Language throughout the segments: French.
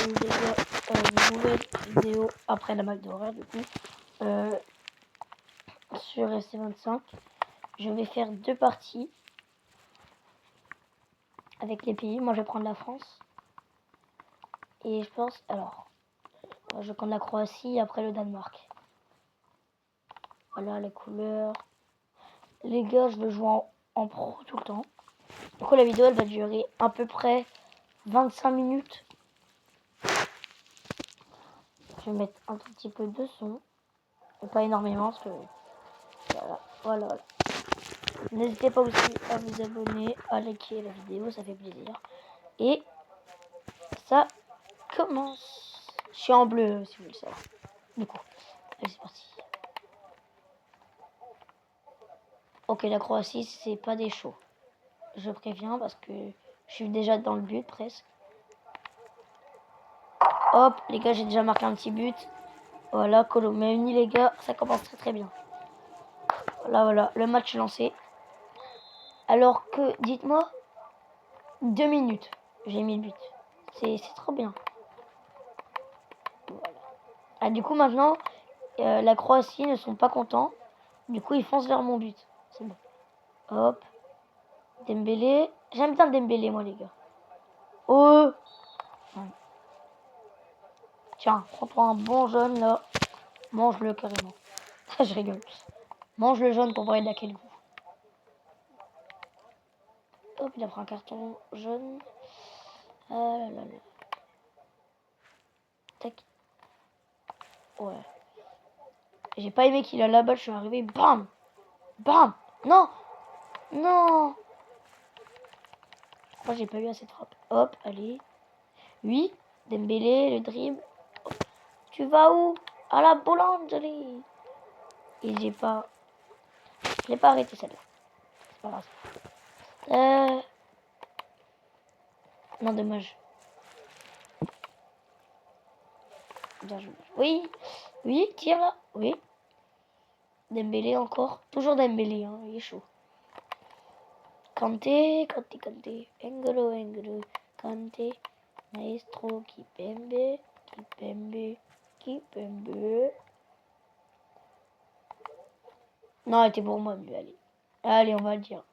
les gars, une nouvelle vidéo après la McDo horaire du coup. Sur SC25. Je vais faire 2 parties avec les pays. Moi je vais prendre la France. Et je pense, alors, je vais prendre la Croatie et après le Danemark. Voilà les couleurs. Les gars, je veux jouer en pro tout le temps. Du coup la vidéo elle va durer à peu près 25 minutes. Je vais mettre un tout petit peu de son. Et pas énormément parce que... Voilà. N'hésitez pas aussi à vous abonner, à liker la vidéo, ça fait plaisir. Et ça commence. Je suis en bleu si vous le savez. Du coup, allez c'est parti. Ok, la Croatie c'est pas des shows. Je préviens parce que je suis déjà dans le but presque. Hop, les gars, j'ai déjà marqué un petit but. Voilà, Colomeni les gars, ça commence très très bien. Voilà, le match lancé. Alors que, dites-moi, 2 minutes, j'ai mis le but. C'est trop bien. Voilà. Ah, du coup, maintenant, la Croatie ne sont pas contents. Du coup, ils foncent vers mon but. C'est bon. Hop. Dembélé. J'aime bien Dembélé, moi, les gars. Oh. Ouais. Tiens, prends-toi un bon jaune, là. Mange-le carrément. Je rigole. Mange le jaune pour voir il a quel goût. Hop, il a pris un carton jaune. Ah là là là. Tac. Ouais. J'ai pas aimé qu'il a la balle, je suis arrivé. Bam. Bam. Non. Non. Moi, j'ai pas eu assez de frappe. Hop, allez. Oui. Dembélé, le dribble. Tu vas où? À la boulangerie. Et j'ai pas... Je l'ai pas arrêté celle-là. C'est pas grave. Non, dommage. Bien joué. Oui. Oui, tire là. Oui. Dembélé encore. Toujours Dembélé, hein. Il est chaud. Kanté. N'Golo. Kanté. Maestro. Kipembe. Non, elle était pour moi, mais allez. Allez, on va le dire.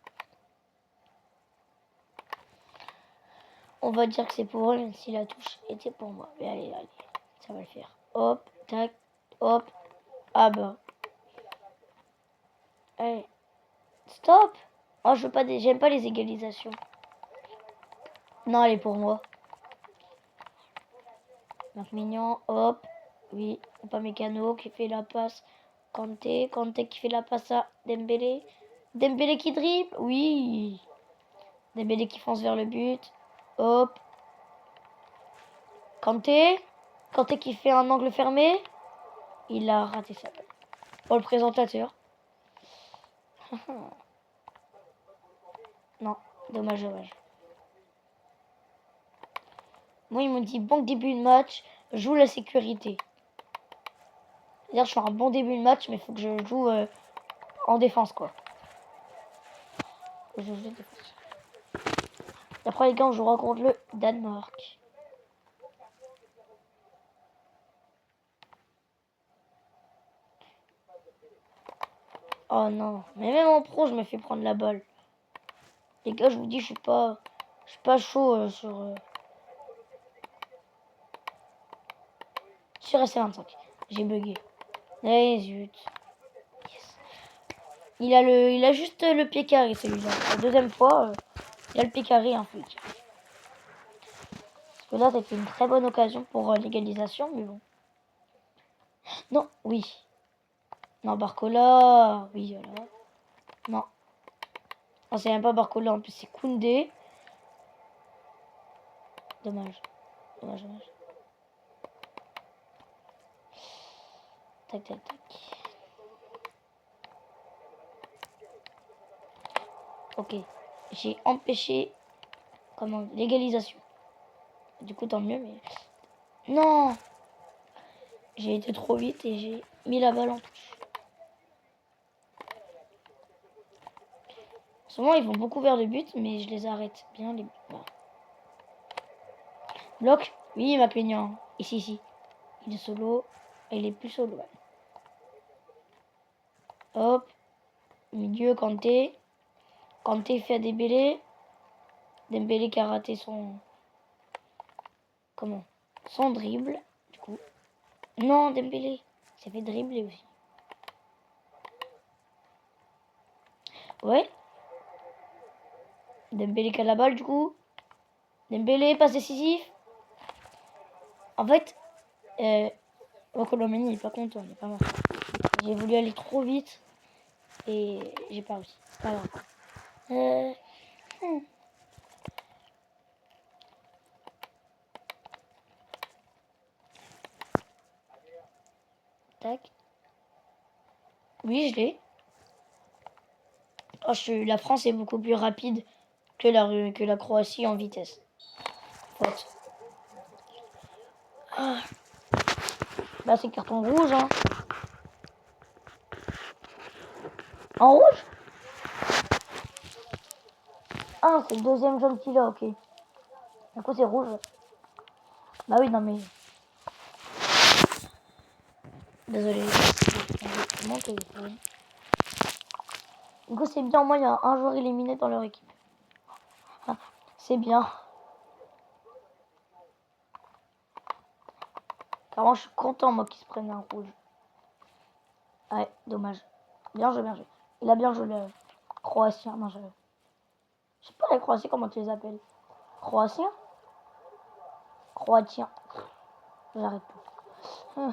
On va dire que c'est pour eux, même si la touche était pour moi. Mais allez, ça va le faire. Hop, tac, hop. Ah bah. Allez. Stop. Oh, je veux pas j'aime pas les égalisations. Non, elle est pour moi. Donc mignon, hop. Oui, pas Mécano qui fait la passe. Kanté qui fait la passe à Dembélé. Dembélé qui dribble. Oui. Dembélé qui fonce vers le but. Hop. Kanté qui fait un angle fermé. Il a raté ça. Oh, le présentateur. Non, dommage. Moi, ils m'ont dit bon début de match, joue la sécurité. C'est-à-dire, je fais un bon début de match, mais il faut que je joue en défense, quoi. Et après, les gars, on jouera contre le Danemark. Oh non, mais même en pro, je me fais prendre la balle. Les gars, je vous dis, je suis pas chaud sur SC25. J'ai bugué. Eh zut. Yes. Il a juste le pied carré, celui-là. La deuxième fois, il a le pied carré, un flic. Parce que là, c'était une très bonne occasion pour l'égalisation, mais bon. Non, oui. Non, Barcola. Oui, voilà. Non. Non, c'est même pas Barcola, en plus c'est Koundé. Dommage. Tac. Ok. J'ai empêché l'égalisation. Du coup, tant mieux, mais... Non. J'ai été trop vite et j'ai mis la balle en touche. Souvent, ils vont beaucoup vers le but, mais je les arrête bien. Bloc. Oui, Macmillan. Ici, ici. Il est solo. Il est plus solo. Ouais. Hop. Milieu, Kanté. Kanté fait Dembélé. Dembélé qui a raté son... Comment? Son dribble. Du coup. Non, Dembélé. Ça fait dribbler aussi. Ouais. Dembélé qui a la balle du coup. Dembélé, passe décisif. En fait, Colomani il est pas content, il est pas mort. J'ai voulu aller trop vite et j'ai pas réussi. Pas grave. Tac. Oui, je l'ai. Oh, la France est beaucoup plus rapide que la Croatie en vitesse. Faute. Ah. Bah, c'est carton rouge, hein. En rouge? Ah, c'est le deuxième jaune qu'il a, ok. Du coup, c'est rouge. Bah oui, non, mais... Désolé. Du coup, c'est bien, au moins, il y a un joueur éliminé dans leur équipe. Ah, c'est bien. Car moi, je suis content, moi, qu'ils se prennent un rouge. Ouais, dommage. Bien joué, bien joué. Il a bien joué le Croatien. Non, je sais pas les Croatiens, comment tu les appelles? Croatien? Croatien. J'arrête plus.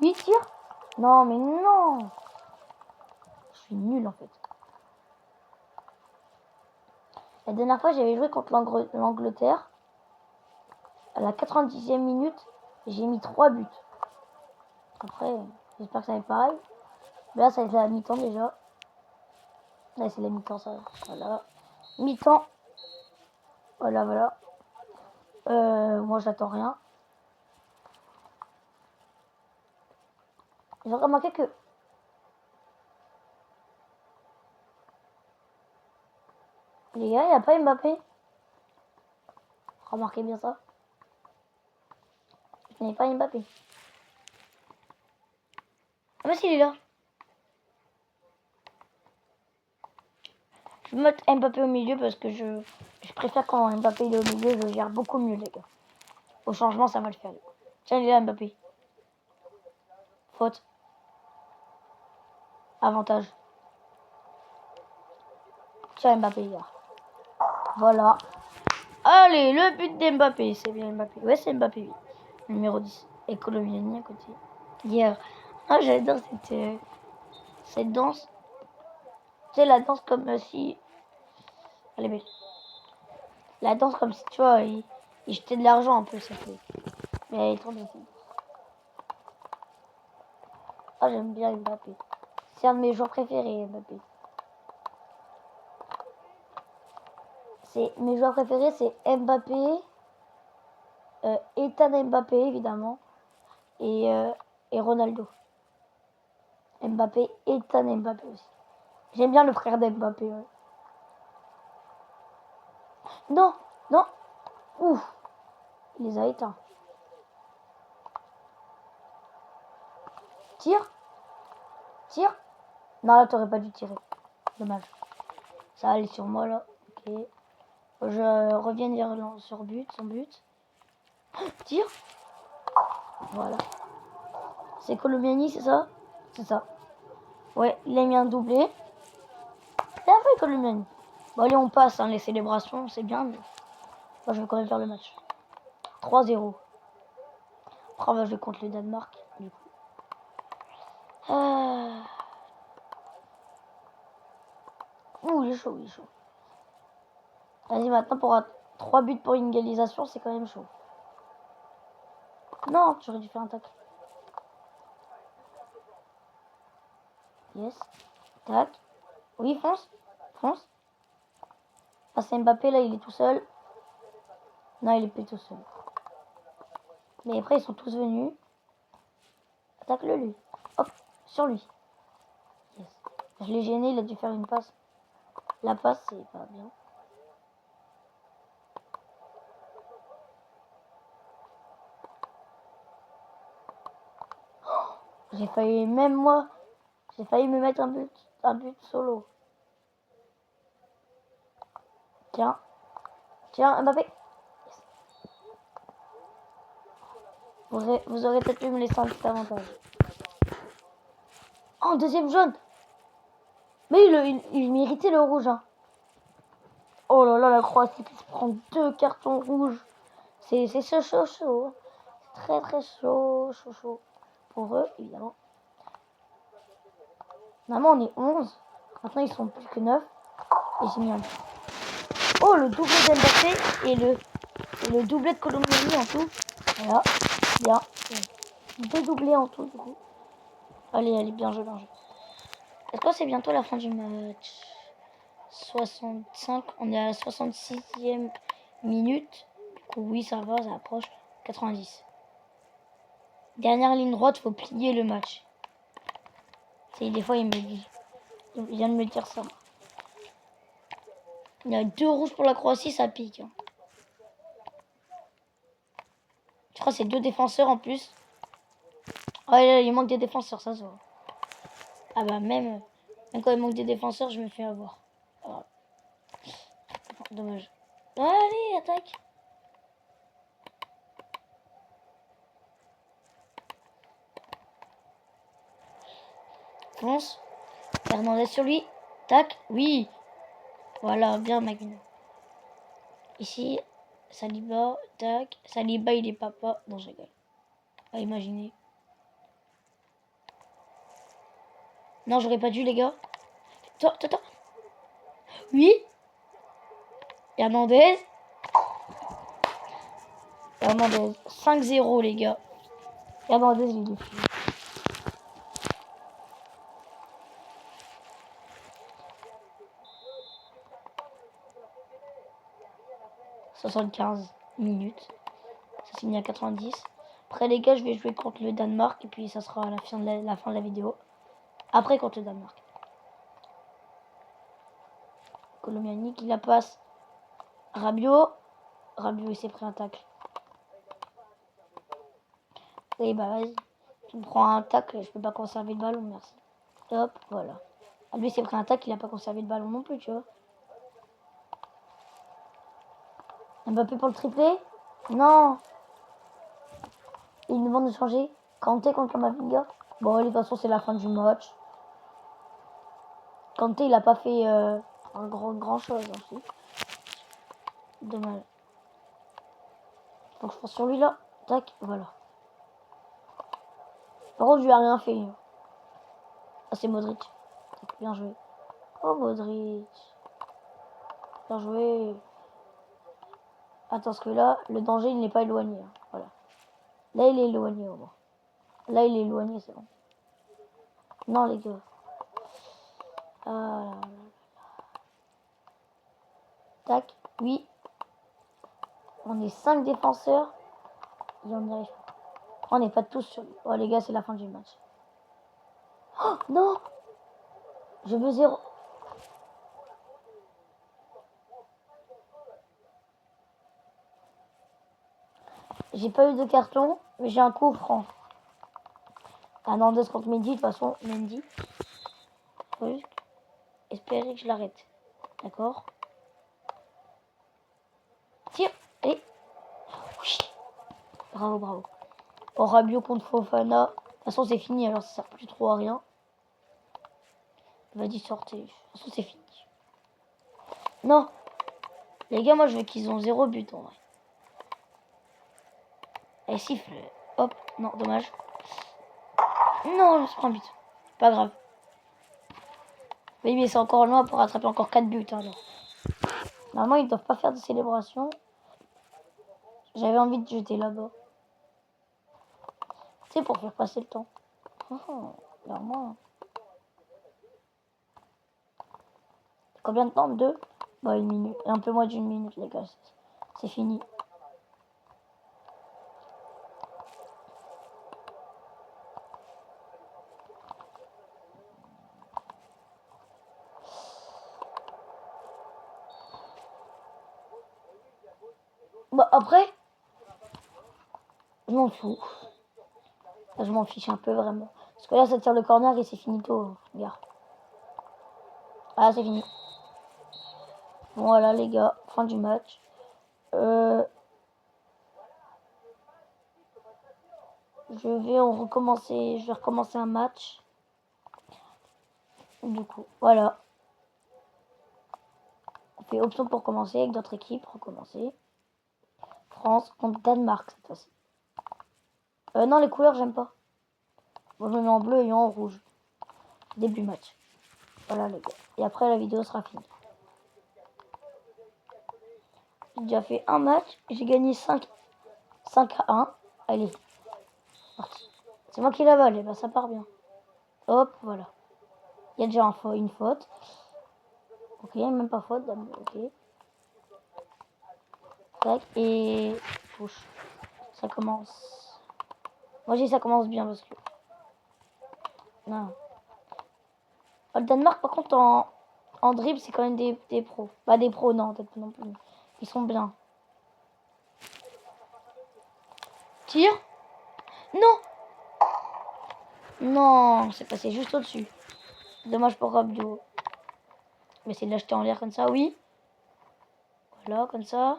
8 tirs? Non, mais non! Je suis nul, en fait. La dernière fois, j'avais joué contre l'Angleterre. À la 90e minute, j'ai mis 3 buts. Après, j'espère que ça va être pareil. Mais là, ça va être la mi-temps déjà. Là, c'est la mi-temps, ça. Voilà. Mi-temps. Voilà, voilà. Moi, j'attends rien. J'ai remarqué que... Les gars, il n'y a pas Mbappé. Remarquez bien ça. Il n'y a pas Mbappé. Ah, mais s'il est là. Je vais mettre Mbappé au milieu parce que je préfère quand Mbappé il est au milieu. Je gère beaucoup mieux, les gars. Au changement, ça va le faire. Tiens, il est là, Mbappé. Faute. Avantage. Tiens, Mbappé, les gars. Voilà. Allez, le but d'Mbappé. C'est bien Mbappé. Ouais, c'est Mbappé, oui. Numéro 10. Et Colombiani à côté. Hier. Ah, j'adore cette danse. Tu sais, la danse comme si... Elle est belle. La danse comme si, tu vois, il jetait de l'argent un peu, ça fait. Mais elle est trop bien. Ah, j'aime bien Mbappé. C'est un de mes joueurs préférés, Mbappé. Mes joueurs préférés, c'est Mbappé, Ethan Mbappé, évidemment, et Ronaldo. Mbappé, Ethan Mbappé aussi. J'aime bien le frère d'Mbappé. Ouais. Non, non. Ouf, il les a éteints. Tire. Tire. Non, là, t'aurais pas dû tirer. Dommage. Ça allait sur moi, là. Ok. Je reviens vers son but. Tire. Voilà. C'est Colombiani, c'est ça? C'est ça. Ouais, il a mis un doublé. Bien fait, Colombiani. Bon, allez, on passe, hein, les célébrations, c'est bien, mais moi, je vais quand même faire le match. 3-0. Après, on va jouer contre le Danemark, du coup. Ouh, il est chaud, il est chaud. Vas-y, maintenant, pour 3 buts pour une égalisation, c'est quand même chaud. Non, tu aurais dû faire un tac. Yes. Tac. Oui, fonce. Fonce. Ah, c'est Mbappé, là, il est tout seul. Non, il est plus tout seul. Mais après, ils sont tous venus. Attaque-le, lui. Hop, sur lui. Yes. Je l'ai gêné, il a dû faire une passe. La passe, c'est pas bien. J'ai failli, même moi, j'ai failli me mettre un but solo. Tiens, tiens, Mbappé. Vous aurez peut-être pu me laisser un petit avantage. Oh, deuxième jaune. Mais il méritait le rouge. Hein. Oh là là, la Croatie qui se prend 2 cartons rouges. C'est chaud. C'est très chaud. Pour eux, évidemment. Normalement, on est 11. Maintenant, ils sont plus que 9. Et j'ai mis un but. Oh, le doublé d'Mbappé et le doublé de Colombiani en tout. Voilà. Bien. 2 doublés en tout, du coup. Allez, bien joué. Est-ce que c'est bientôt la fin du match? 65. On est à la 66e minute. Du coup, oui, ça va, ça approche. 90. Dernière ligne droite, faut plier le match. Des fois, il vient de me dire ça. Il y a 2 rouges pour la Croatie, ça pique. Hein. Je crois que c'est 2 défenseurs en plus. Ah, là, il manque des défenseurs, ça se voit. Ah bah, même quand il manque des défenseurs, je me fais avoir. Ah. Dommage. Allez, attaque. Fonce. Hernandez sur lui. Tac. Oui. Voilà, bien Magno. Ici, Saliba. Tac. Saliba, il est papa. Non, je rigole. À imaginer. Non, j'aurais pas dû, les gars. Attends. Oui. Hernandez. 5-0, les gars. Hernandez, il est fou. « 75 minutes. Ça s'est mis à 90. Après, les gars, je vais jouer contre le Danemark. Et puis, ça sera à la fin de la vidéo. Après, contre le Danemark. Colombiani qui la passe. Rabiot, il s'est pris un tacle. Oui, bah vas-y. Tu me prends un tacle, je peux pas conserver le ballon, merci. Hop, voilà. Lui, il s'est pris un tacle, il a pas conservé le ballon non plus, tu vois. Mbappé pour le triplé. Non. Il nous demande de changer. Kanté contre Kamavinga. Bon, de toute façon, c'est la fin du match. Kanté, il a pas fait un grand chose aussi. Dommage. Donc je pense sur lui là. Tac, voilà. Par contre, je lui ai rien fait. Ah, c'est Modric. Tac, bien joué. Oh, Modric. Bien joué. Attends, parce que là, le danger, il n'est pas éloigné. Hein. Voilà. Là, il est éloigné au moins. Là, il est éloigné, c'est bon. Non, les gars. Ah, tac, oui. On est 5 défenseurs. Et on n'y arrive pas. On n'est pas tous sur lui. Oh, les gars, c'est la fin du match. Oh, non. Je veux 0. J'ai pas eu de carton, mais j'ai un coup franc. Hernandez contre Mendy, de toute façon, Mendy. Faut juste espérer que je l'arrête. D'accord. Tire. Et. Oui. Bravo. Oh, Rabiot contre Fofana. De toute façon, c'est fini, alors ça sert plus trop à rien. Vas-y, sortez. De toute façon, c'est fini. Non. Les gars, moi, je veux qu'ils ont 0 but, en vrai. Allez, siffle. Hop. Non, dommage. Non, je prends un but. Pas grave. Oui, mais c'est encore loin pour rattraper encore 4 buts. Alors. Normalement, ils doivent pas faire de célébration. J'avais envie de jeter là-bas. C'est pour faire passer le temps. Oh, normalement. Combien de temps? 2? Bah, 1 minute. Un peu moins d'1 minute, les gars. C'est fini. Bah, après, je m'en fous. Je m'en fiche un peu, vraiment. Parce que là, ça tire le corner et c'est finito, gars. Ah, c'est fini. Bon, voilà, les gars, fin du match. Je vais recommencer un match. Du coup, voilà. On fait option pour commencer avec d'autres équipes. Recommencer. France contre Danemark cette fois-ci. Non, les couleurs, j'aime pas. Moi, je me mets en bleu et en rouge. Début match. Voilà, les gars. Et après, la vidéo sera finie. J'ai déjà fait un match. J'ai gagné 5 à 1. Allez, parti. C'est moi qui la balle. Et ben, ça part bien. Hop, voilà. Il y a déjà une faute. Ok, même pas faute. Ok. Tac, et touche. Ça commence. Moi, j'ai ça commence bien parce que. Non. Le Danemark, par contre, en dribble, c'est quand même des pros. Pas des pros, non, peut-être pas non plus. Ils sont bien. Tire. Non. Non, c'est passé juste au-dessus. Dommage pour Rabio. Mais c'est de l'acheter en l'air comme ça, oui. Voilà, comme ça.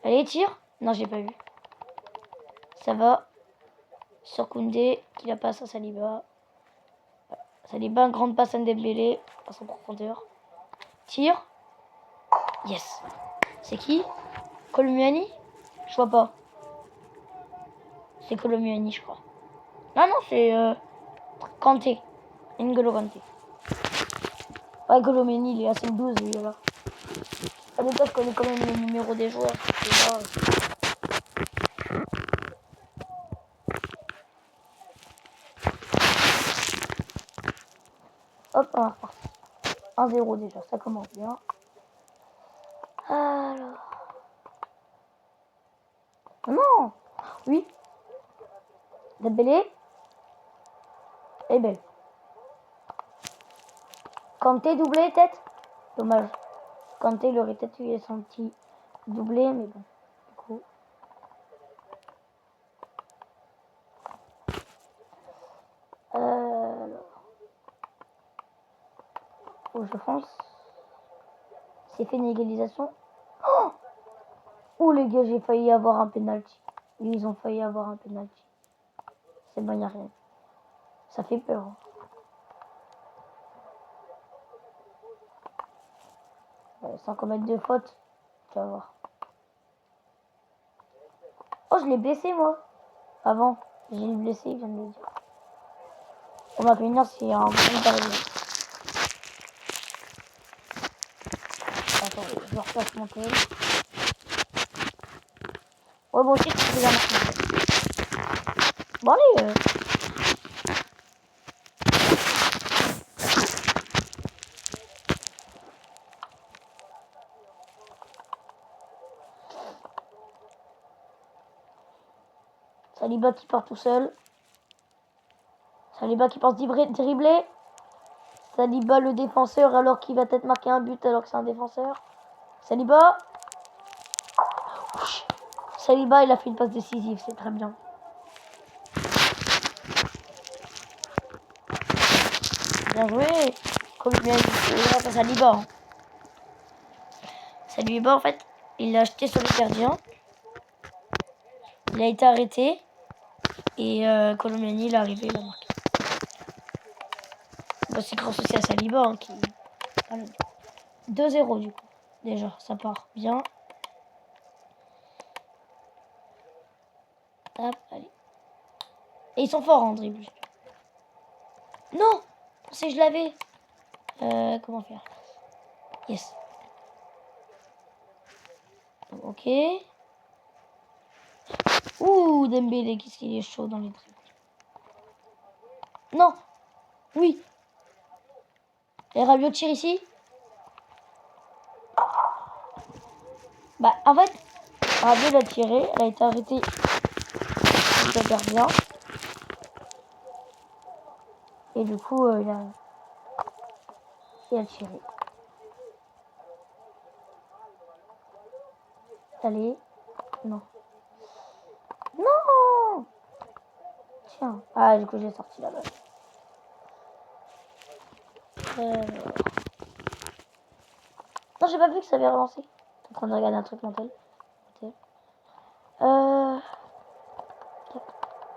Allez, tire. Non, j'ai pas vu. Ça va. Sur Koundé, qui la passe à Saliba. Saliba, grande passe à Dembélé, à son profondeur. Tire. Yes. C'est qui? Colombiani? Je vois pas. C'est Colombiani, je crois. Non, non, c'est Kanté. N'Golo Kanté. Ouais, Colombiani, il est à 5-12, lui, là. Ah, mais toi, je connais quand même le numéro des joueurs. Hop, on va repartir. 1-0 déjà, ça commence bien. Alors. Non. Oui. Dembélé. Et belle. Kanté doublé, tête. Dommage. Kanté, il aurait peut-être eu son petit doublé, mais bon. Du coup. Alors. Faut que je fonce. C'est fait une égalisation. Oh, oh les gars, j'ai failli avoir un penalty. Ils ont failli avoir un penalty. C'est bon, y a rien. Ça fait peur. Hein. Sans commettre de faute. Tu vas voir. Oh, je l'ai blessé, moi. Avant. J'ai blessé, il vient de le dire. On va venir, c'est un bon derrière. Attends, je repasse mon tel. Ouais, bon, aussi, c'est déjà maintenant. Bon, allez. Saliba qui part tout seul. Saliba qui pense dribbler. Saliba le défenseur alors qu'il va peut-être marquer un but alors que c'est un défenseur. Saliba. Saliba il a fait une passe décisive, c'est très bien. Bien joué. Comme bien grâce à Saliba. Hein. Saliba en fait, il l'a acheté sur le gardien. Il a été arrêté. Et Colombiani il est arrivé, il a marqué. Bah, c'est grâce aussi à Saliba hein, qui. Voilà. 2-0 du coup. Déjà, ça part bien. Tape, allez. Et ils sont forts en dribble. Non! Si je l'avais. Comment faire? Yes. Ok. Ouh, Dembélé, qu'est-ce qu'il est chaud dans les dribbles. Non! Oui! Et Rabiot tire ici? Bah, en fait, Rabiot l'a tiré, elle a été arrêtée. Le gardien. Et du coup, il a tiré. Allez. Non. Non! Tiens. Ah, du coup, j'ai sorti la balle. Non, j'ai pas vu que ça avait relancé. T'es en train de regarder un truc mental.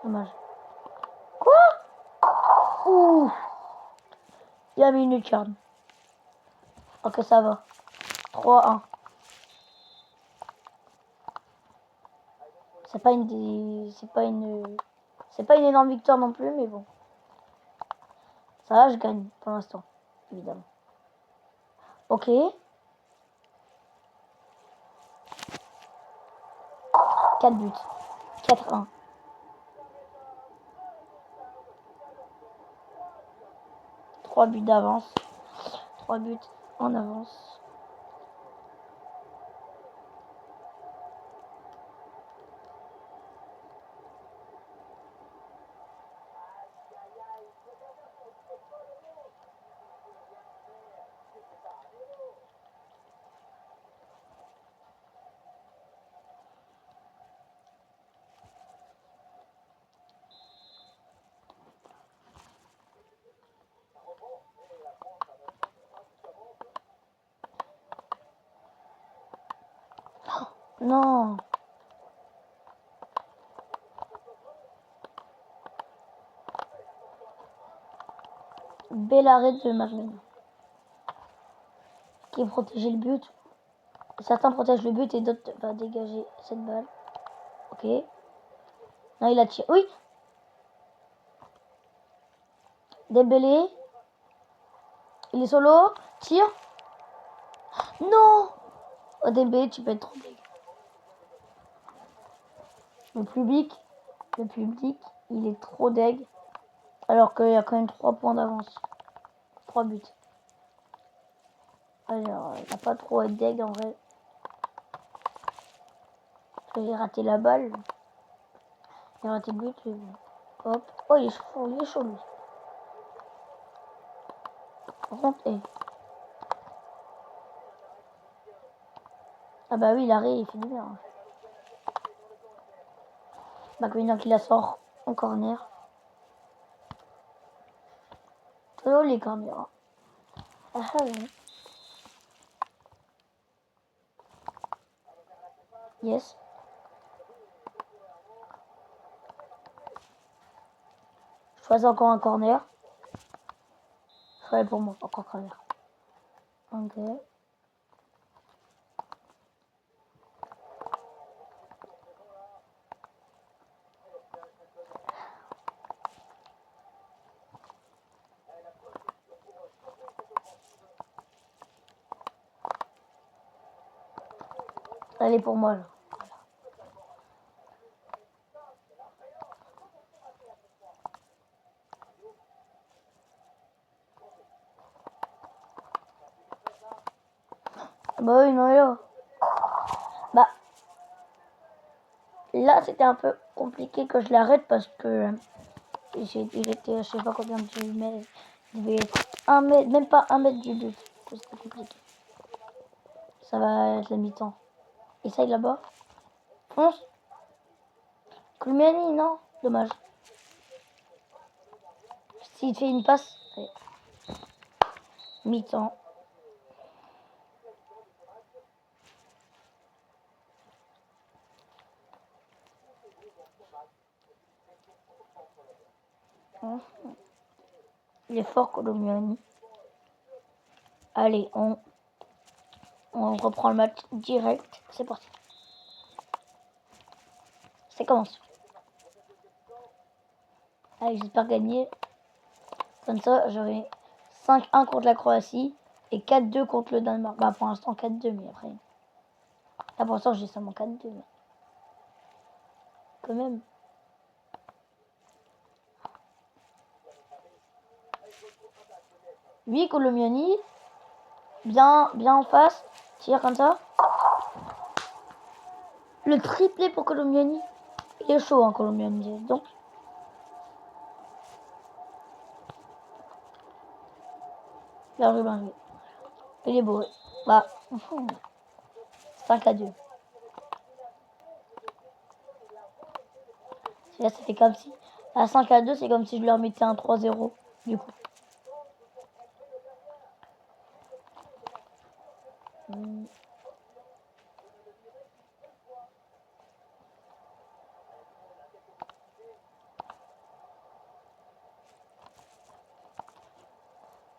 Dommage. Quoi? Ouh. Il a mis une lucarne. Ok, ça va. 3-1. C'est pas une... C'est pas une énorme victoire non plus, mais bon. Ça va, je gagne pour l'instant, évidemment. Ok. 4 buts. 4-1. 3 buts d'avance. 3 buts en avance. Non. Bel arrêt de Marlène. Qui protégeait le but. Certains protègent le but et d'autres va dégager cette balle. Ok. Non, il a tiré. Oui. Dembélé. Il est solo. Tire. Non. Oh, Dembélé, tu peux être trop big. Le public, il est trop deg. Alors qu'il y a quand même 3 points d'avance. 3 buts. Alors, il n'a pas trop à être deg en vrai. J'ai raté la balle. J'ai raté le but. Hop. Oh, il est chaud lui. Par contre, ah bah oui, l'arrêt, il fait du bien. McMillan qui la sort en corner. Oh, les corners. Ah, oui. Yes. Je choisis encore un corner. Ouais, pour moi, encore corner. Ok. Elle est pour moi là. Bah oui, non, là. Bah, là, c'était un peu compliqué que je l'arrête parce que il était, je sais pas combien de mètres. Il devait être 1 mètre, même pas 1 mètre du but. C'était compliqué. Ça va être la mi-temps. Essaye là-bas. Fonce. Koulibaly, non. Dommage. S'il fait une passe. Allez. Mi-temps. Il est fort, Koulibaly. Allez, on reprend le match direct. C'est parti. Ça commence. Allez, j'espère gagner. Comme ça, j'aurai 5-1 contre la Croatie et 4-2 contre le Danemark. Bah, pour l'instant, 4-2, mais après. Là, pour l'instant, j'ai seulement 4-2. Mais... quand même. Oui, Koulibaly. Bien en face. Tire comme ça. Le triplé pour Koulibaly. Il est chaud, hein, Koulibaly. Donc. Bien joué, bien joué. Il est beau. Bah. 5-2. Là, ça fait comme si À 5-2, c'est comme si je leur mettais un 3-0. Du coup.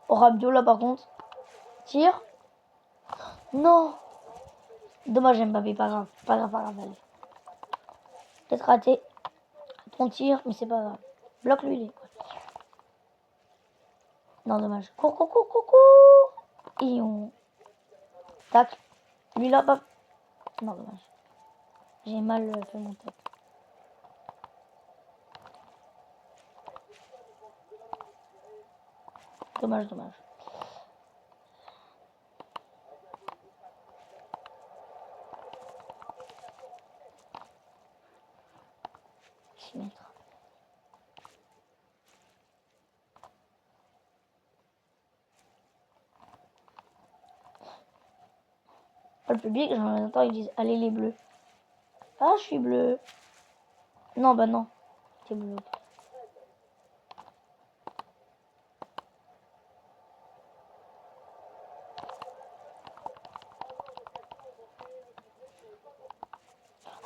Oh, Rabiot là par contre. Tire. Non. Dommage Mbappé, pas grave. Pas grave, pas grave. Allez. Peut-être raté. Ton tir, mais c'est pas grave. Bloque lui. Non, dommage. Cours, cours, cours, cours, cours. Et on... Tac. Lui là, pas... Non, dommage. J'ai mal fait mon tac. Dommage, dommage. Le public, j'entends, ils disent allez les bleus. Ah, je suis bleu. Non, bah non. T'es bleu.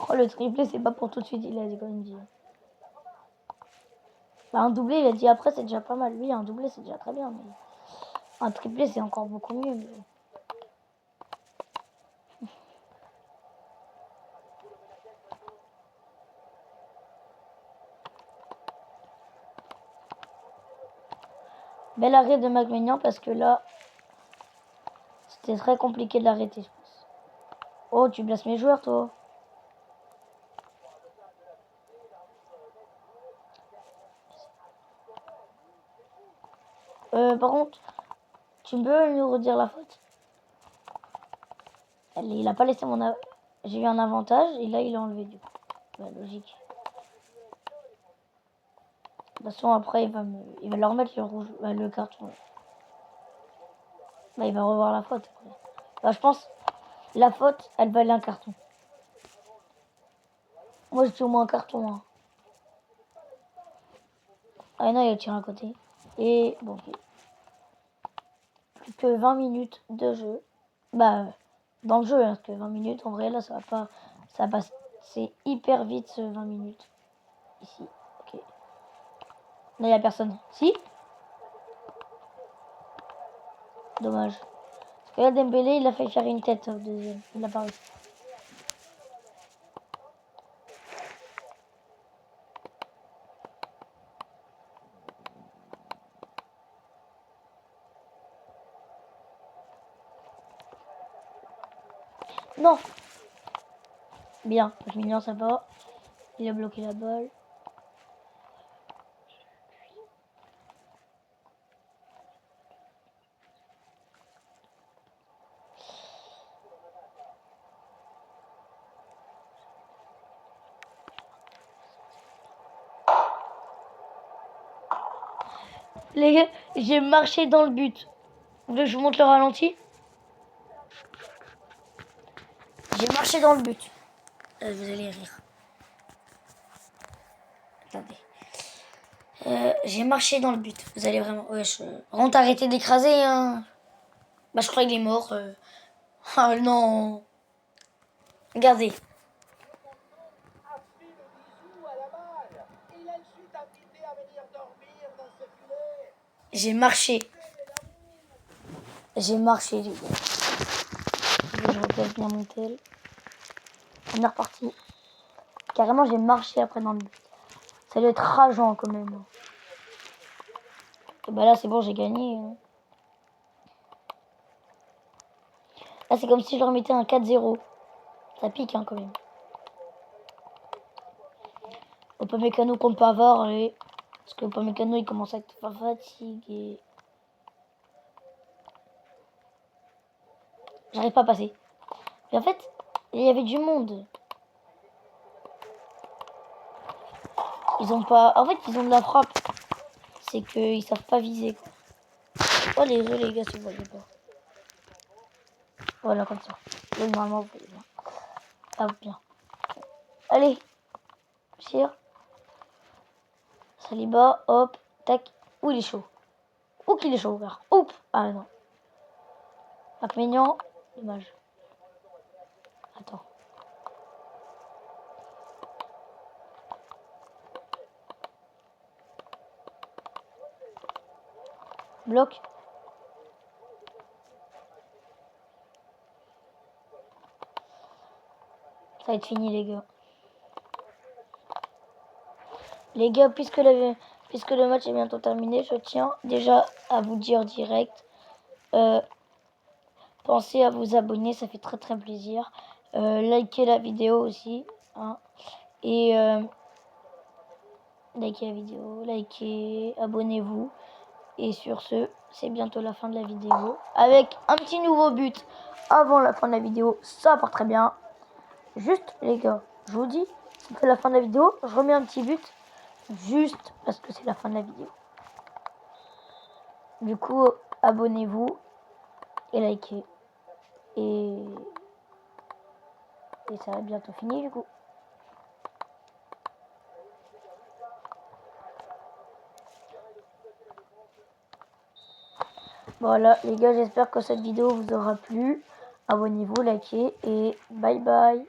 Oh, le triplé, c'est pas pour tout de suite, il a dit quand même dit. Bah, un doublé, il a dit après, c'est déjà pas mal. Oui, un doublé, c'est déjà très bien. Mais un triplé, c'est encore beaucoup mieux. Mais... Bel arrêt de McMahon parce que là, c'était très compliqué de l'arrêter, je pense. Oh, tu blesses mes joueurs, toi. Par contre, tu peux nous redire la faute? Il a pas laissé mon... J'ai eu un avantage et là, il a enlevé du coup. Bah, logique. De toute façon, après, il va leur remettre le rouge, le carton. Bah, il va revoir la faute. Bah, je pense la faute, elle valait un carton. Moi, j'ai au moins un carton. Hein. Ah non, il a tiré à côté. Et bon, okay. Plus que 20 minutes de jeu. Bah, dans le jeu, hein, parce que 20 minutes, en vrai, là, ça va pas... Ça passe... C'est hyper vite, ce 20 minutes. Ici, ok. Là, il n'y a personne. Si? Dommage. Parce que là, Dembélé, il a fait faire une tête au deuxième. Il a pas réussi. Non. Bien, Mignon, ça va. Il a bloqué la balle. Les gars, j'ai marché dans le but. Vous voulez que je vous montre le ralenti? J'ai marché dans le but. Vous allez rire. Attendez. J'ai marché dans le but. Vous allez vraiment... Ouais, Rentre, arrêtez d'écraser, hein. Bah, je crois qu'il est mort. Ah non. Regardez. J'ai marché. J'ai marché, les gars. Je replace bien mon tel. On est reparti. Carrément, j'ai marché après dans le but. Ça doit être rageant quand même. Et bah là, c'est bon, j'ai gagné. Hein. Là, c'est comme si je leur mettais un 4-0. Ça pique, hein, quand même. Upamecano contre Pavard. Parce que Upamecano, il commence à être fatigué. J'arrive pas à passer. Mais en fait, il y avait du monde. Ils ont pas... En fait, ils ont de la frappe. C'est qu'ils savent pas viser, quoi. Oh, les gars, si vous voyez pas. Voilà, comme ça. Là, normalement, vous voyez bien. Ah, bien. Allez. Tire. Saliba, hop, tac. Ouh, il est chaud. Ouh, qu'il est chaud, frère. Oup. Ah non. Mignon. Dommage. Attends. Bloc. Ça va être fini, les gars. Les gars, puisque le match est bientôt terminé, je tiens déjà à vous dire direct. Pensez à vous abonner, ça fait très très plaisir. Likez la vidéo aussi. Hein, et likez la vidéo, likez, abonnez-vous. Et sur ce, c'est bientôt la fin de la vidéo. Avec un petit nouveau but avant la fin de la vidéo. Ça part très bien. Juste, les gars, je vous dis, c'est la fin de la vidéo. Je remets un petit but. Juste parce que c'est la fin de la vidéo. Du coup, abonnez-vous et likez. Et ça va bientôt finir du coup. Voilà les gars, j'espère que cette vidéo vous aura plu. Abonnez-vous, likez et bye bye.